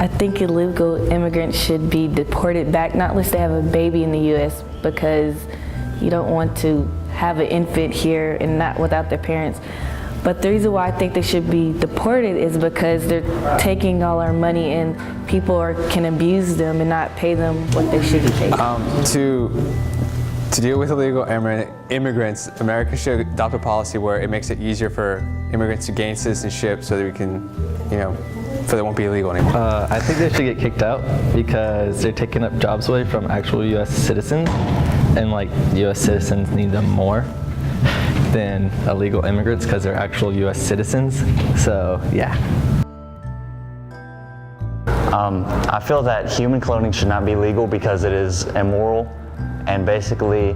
I think illegal immigrants should be deported back, not unless they have a baby in the U.S., because you don't want to have an infant here and not without their parents. But the reason why I think they should be deported is because they're taking all our money and people can abuse them and not pay them what they should be paid. To deal with illegal immigrants, America should adopt a policy where it makes it easier for immigrants to gain citizenship so that we can, so they won't be illegal anymore. I think they should get kicked out because they're taking up jobs away from actual U.S. citizens, and U.S. citizens need them more than illegal immigrants because they're actual U.S. citizens. So, yeah. I feel that human cloning should not be legal because it is immoral, and basically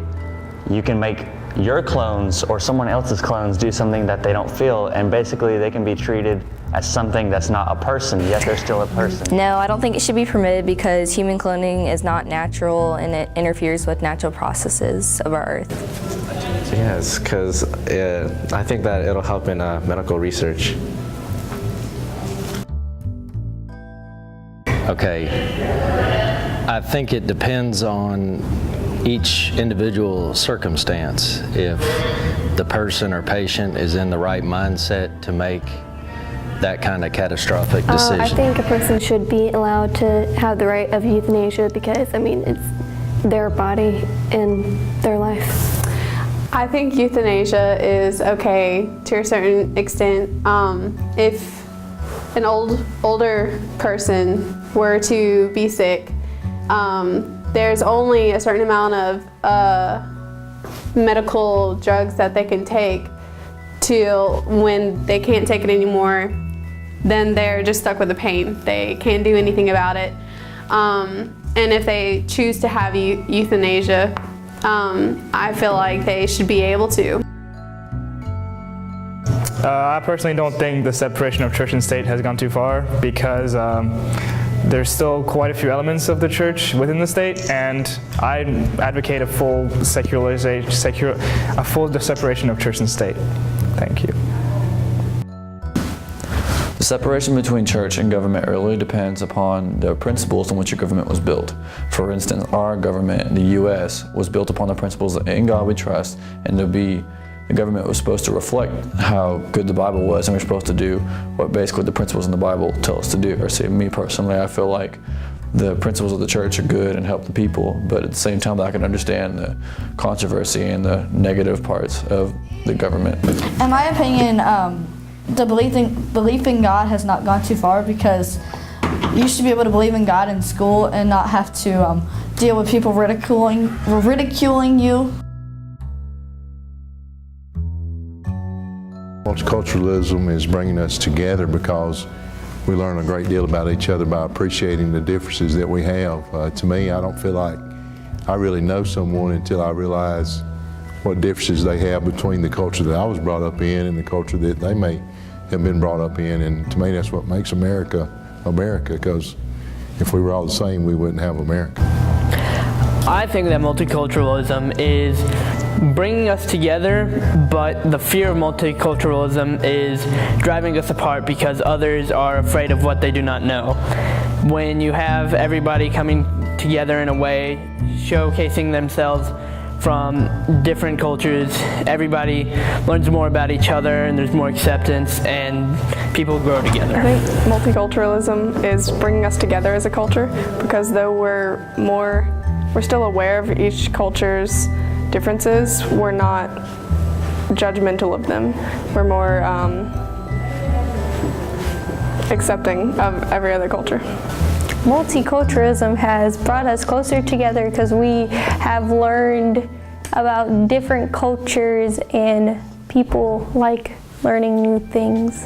you can make your clones or someone else's clones do something that they don't feel, and basically they can be treated as something that's not a person, yet they're still a person. No, I don't think it should be permitted because human cloning is not natural and it interferes with natural processes of our earth. Yes, because I think that it'll help in medical research. Okay, I think it depends on each individual circumstance. If the person or patient is in the right mindset to make that kind of catastrophic decision. I think a person should be allowed to have the right of euthanasia because, it's their body and their life. I think euthanasia is okay to a certain extent. If an older person were to be sick, there's only a certain amount of medical drugs that they can take till when they can't take it anymore, then they're just stuck with the pain. They can't do anything about it. And if they choose to have euthanasia, I feel like they should be able to. I personally don't think the separation of church and state has gone too far because there's still quite a few elements of the church within the state, and I advocate a full a full separation of church and state. Thank you. The separation between church and government really depends upon the principles on which your government was built. For instance, our government, the U.S., was built upon the principles that in God we trust, and the government was supposed to reflect how good the Bible was, and we're supposed to do what basically the principles in the Bible tell us to do. Or say, me personally, I feel like the principles of the church are good and help the people, but at the same time I can understand the controversy and the negative parts of the government. In my opinion, the belief in God has not gone too far because you should be able to believe in God in school and not have to deal with people ridiculing you. Multiculturalism is bringing us together because we learn a great deal about each other by appreciating the differences that we have. To me, I don't feel like I really know someone until I realize what differences they have between the culture that I was brought up in and the culture that they may have been brought up in. And to me, that's what makes America, America, because if we were all the same, we wouldn't have America. I think that multiculturalism is bringing us together, but the fear of multiculturalism is driving us apart because others are afraid of what they do not know. When you have everybody coming together in a way, showcasing themselves from different cultures, everybody learns more about each other and there's more acceptance and people grow together. I think multiculturalism is bringing us together as a culture because though we're still aware of each culture's differences, we're not judgmental of them. We're more accepting of every other culture. Multiculturalism has brought us closer together because we have learned about different cultures and people like learning new things.